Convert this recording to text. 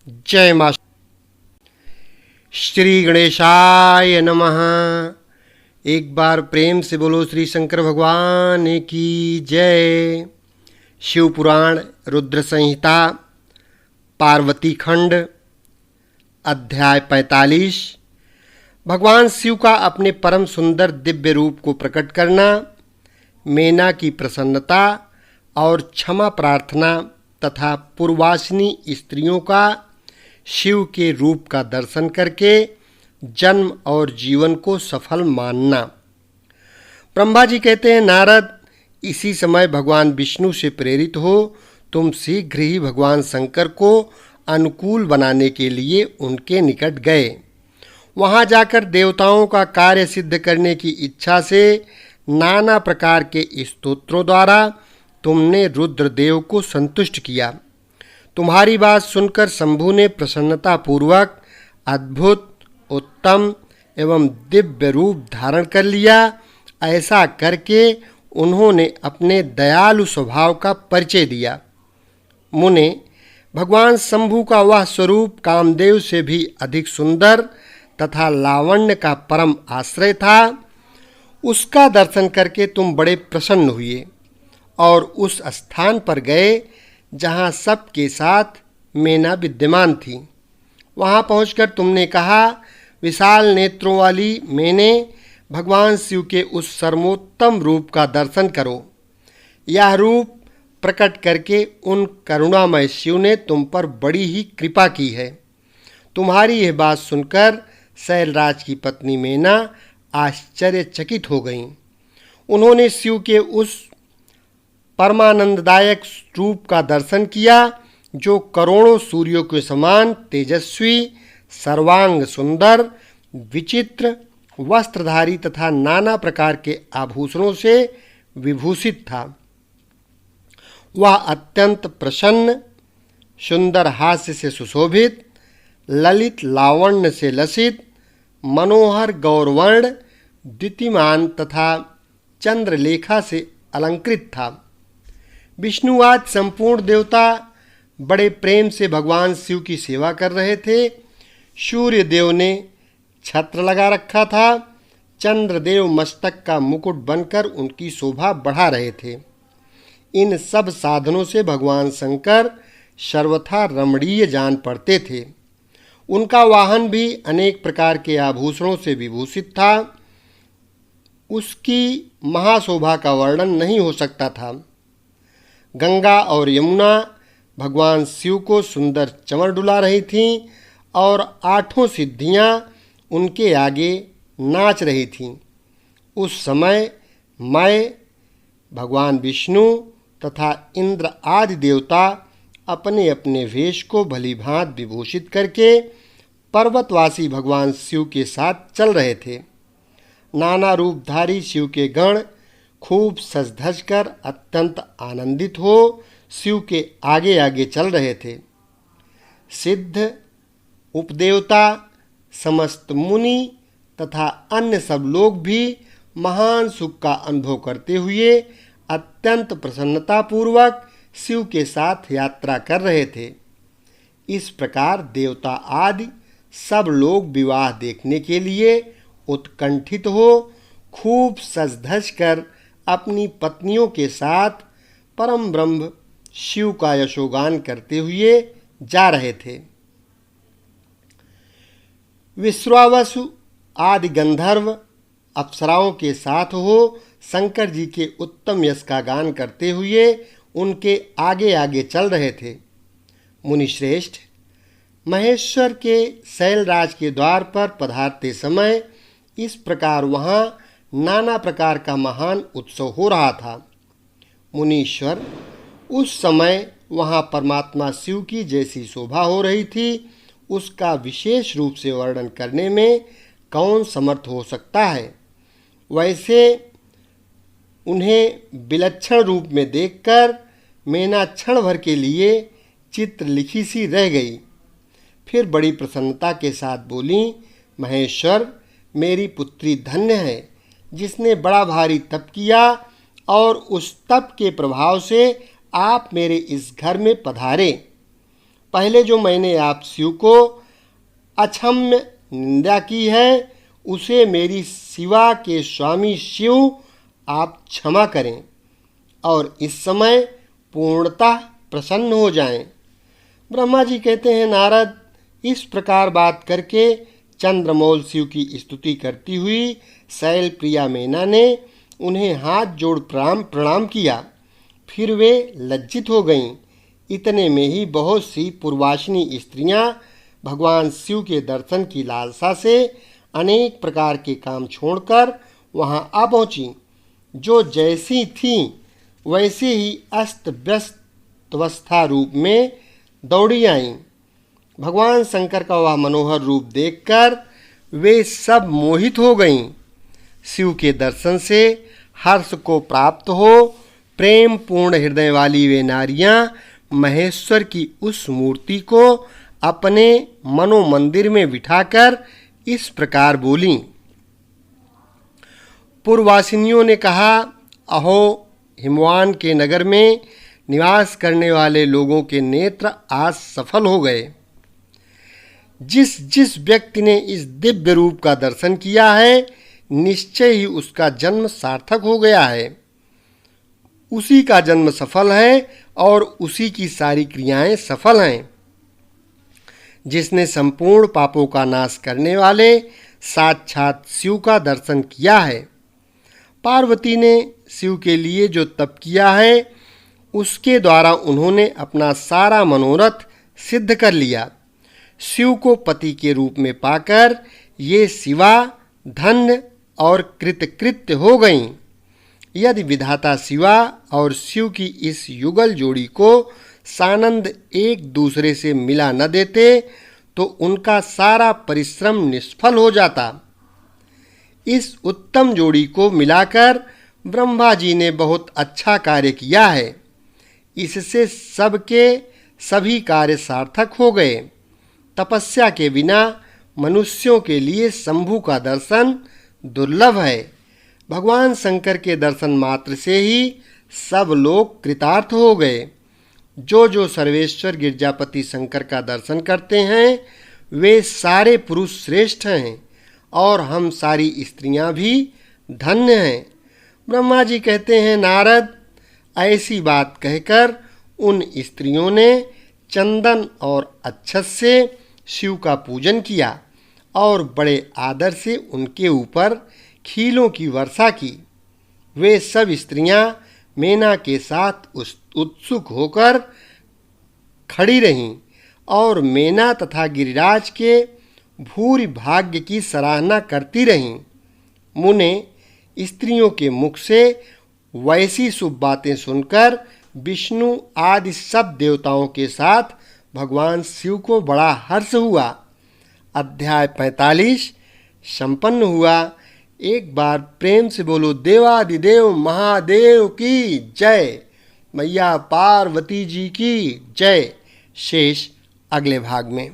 जय मां। श्री गणेशाय नमः। एक बार प्रेम से बोलो श्री शंकर भगवान की जय। शिव पुराण रुद्र संहिता पार्वती खंड अध्याय 45। भगवान शिव का अपने परम सुंदर दिव्य रूप को प्रकट करना, मेना की प्रसन्नता और क्षमा प्रार्थना तथा पूर्वासिनी स्त्रियों का शिव के रूप का दर्शन करके जन्म और जीवन को सफल मानना। ब्रह्मा जी कहते हैं, नारद, इसी समय भगवान विष्णु से प्रेरित हो तुम शीघ्र ही भगवान शंकर को अनुकूल बनाने के लिए उनके निकट गए। वहां जाकर देवताओं का कार्य सिद्ध करने की इच्छा से नाना प्रकार के स्तोत्रों द्वारा तुमने रुद्रदेव को संतुष्ट किया। तुम्हारी बात सुनकर शंभु ने प्रसन्नतापूर्वक अद्भुत, उत्तम एवं दिव्य रूप धारण कर लिया। ऐसा करके उन्होंने अपने दयालु स्वभाव का परिचय दिया। मुने, भगवान शंभु का वह स्वरूप कामदेव से भी अधिक सुंदर तथा लावण्य का परम आश्रय था। उसका दर्शन करके तुम बड़े प्रसन्न हुए और उस स्थान पर गए जहाँ सबके साथ मेना विद्यमान थी। वहाँ पहुंचकर तुमने कहा, विशाल नेत्रों वाली मैंने भगवान शिव के उस सर्वोत्तम रूप का दर्शन करो। यह रूप प्रकट करके उन करुणामय शिव ने तुम पर बड़ी ही कृपा की है। तुम्हारी यह बात सुनकर शैलराज की पत्नी मेना आश्चर्यचकित हो गईं। उन्होंने शिव के उस परमानंददायक रूप का दर्शन किया जो करोड़ों सूर्यों के समान तेजस्वी, सर्वांग सुंदर, विचित्र, वस्त्रधारी तथा नाना प्रकार के आभूषणों से विभूषित था। वह अत्यंत प्रसन्न, सुंदर हास्य से सुशोभित, ललित लावण्य से लसित, मनोहर गौरवर्ण, द्युतिमान तथा चंद्रलेखा से अलंकृत था। विष्णुवाद संपूर्ण देवता बड़े प्रेम से भगवान शिव की सेवा कर रहे थे। सूर्य देव ने छत्र लगा रखा था। चंद्रदेव मस्तक का मुकुट बनकर उनकी शोभा बढ़ा रहे थे। इन सब साधनों से भगवान शंकर सर्वथा रमणीय जान पड़ते थे। उनका वाहन भी अनेक प्रकार के आभूषणों से विभूषित था। उसकी महाशोभा का वर्णन नहीं हो सकता था। गंगा और यमुना भगवान शिव को सुंदर चंवर डुला रही थीं और आठों सिद्धियां उनके आगे नाच रही थीं। उस समय मैं, भगवान विष्णु तथा इंद्र आदि देवता अपने अपने वेश को भलीभांत विभूषित करके पर्वतवासी भगवान शिव के साथ चल रहे थे। नाना रूपधारी शिव के गण खूब सज धज कर अत्यंत आनंदित हो शिव के आगे आगे चल रहे थे। सिद्ध, उपदेवता, समस्त मुनि तथा अन्य सब लोग भी महान सुख का अनुभव करते हुए अत्यंत प्रसन्नतापूर्वक शिव के साथ यात्रा कर रहे थे। इस प्रकार देवता आदि सब लोग विवाह देखने के लिए उत्कंठित हो खूब सज धज कर अपनी पत्नियों के साथ परम ब्रह्म शिव का यशोगान करते हुए जा रहे थे। विश्वावसु आदि गंधर्व अप्सराओं के साथ हो शंकर जी के उत्तम यश का गान करते हुए उनके आगे आगे चल रहे थे। मुनिश्रेष्ठ, महेश्वर के शैलराज के द्वार पर पधारते समय इस प्रकार वहाँ नाना प्रकार का महान उत्सव हो रहा था। मुनीश्वर, उस समय वहाँ परमात्मा शिव की जैसी शोभा हो रही थी उसका विशेष रूप से वर्णन करने में कौन समर्थ हो सकता है। वैसे उन्हें विलक्षण रूप में देखकर मेना क्षण भर के लिए चित्र लिखी सी रह गई। फिर बड़ी प्रसन्नता के साथ बोली, महेश्वर, मेरी पुत्री धन्य है जिसने बड़ा भारी तप किया और उस तप के प्रभाव से आप मेरे इस घर में पधारे। पहले जो मैंने आप शिव को अक्षम्य निंदा की है, उसे मेरी शिवा के स्वामी शिव आप क्षमा करें और इस समय पूर्णतः प्रसन्न हो जाएं। ब्रह्मा जी कहते हैं, नारद, इस प्रकार बात करके चंद्रमौल शिव की स्तुति करती हुई शैल प्रिया मेना ने उन्हें हाथ जोड़ प्रणाम किया। फिर वे लज्जित हो गईं। इतने में ही बहुत सी पूर्वासिनी स्त्रियां भगवान शिव के दर्शन की लालसा से अनेक प्रकार के काम छोड़कर वहां आ पहुंची। जो जैसी थीं वैसे ही अस्त व्यस्त अवस्था रूप में दौड़ी आईं। भगवान शंकर का वह मनोहर रूप देखकर वे सब मोहित हो गईं। शिव के दर्शन से हर्ष को प्राप्त हो प्रेम पूर्ण हृदय वाली वे नारियां महेश्वर की उस मूर्ति को अपने मनोमंदिर में बिठाकर इस प्रकार बोलीं। पूर्ववासिनियों ने कहा, अहो, हिमवान के नगर में निवास करने वाले लोगों के नेत्र आज सफल हो गए। जिस जिस व्यक्ति ने इस दिव्य रूप का दर्शन किया है, निश्चय ही उसका जन्म सार्थक हो गया है। उसी का जन्म सफल है और उसी की सारी क्रियाएं सफल हैं। जिसने संपूर्ण पापों का नाश करने वाले साक्षात शिव का दर्शन किया है। पार्वती ने शिव के लिए जो तप किया है, उसके द्वारा उन्होंने अपना सारा मनोरथ सिद्ध कर लिया। शिव को पति के रूप में पाकर ये शिवा धन्य और कृतकृत्य हो गईं। यदि विधाता शिवा और शिव की इस युगल जोड़ी को सानंद एक दूसरे से मिला न देते तो उनका सारा परिश्रम निष्फल हो जाता। इस उत्तम जोड़ी को मिलाकर ब्रह्मा जी ने बहुत अच्छा कार्य किया है। इससे सबके सभी कार्य सार्थक हो गए। तपस्या के बिना मनुष्यों के लिए शंभु का दर्शन दुर्लभ है। भगवान शंकर के दर्शन मात्र से ही सब लोग कृतार्थ हो गए। जो सर्वेश्वर गिरजापति शंकर का दर्शन करते हैं, वे सारे पुरुष श्रेष्ठ हैं और हम सारी स्त्रियां भी धन्य हैं। ब्रह्मा जी कहते हैं, नारद, ऐसी बात कहकर उन स्त्रियों ने चंदन और अक्षत से शिव का पूजन किया और बड़े आदर से उनके ऊपर खीलों की वर्षा की। वे सब स्त्रियां मेना के साथ उत्सुक होकर खड़ी रहीं और मेना तथा गिरिराज के भूरि भाग्य की सराहना करती रहीं। मुने स्त्रियों के मुख से वैसी शुभ बातें सुनकर विष्णु आदि सब देवताओं के साथ भगवान शिव को बड़ा हर्ष हुआ। अध्याय 45 संपन्न हुआ। एक बार प्रेम से बोलो देवादिदेव महादेव की जय। मैया पार्वती जी की जय। शेष अगले भाग में।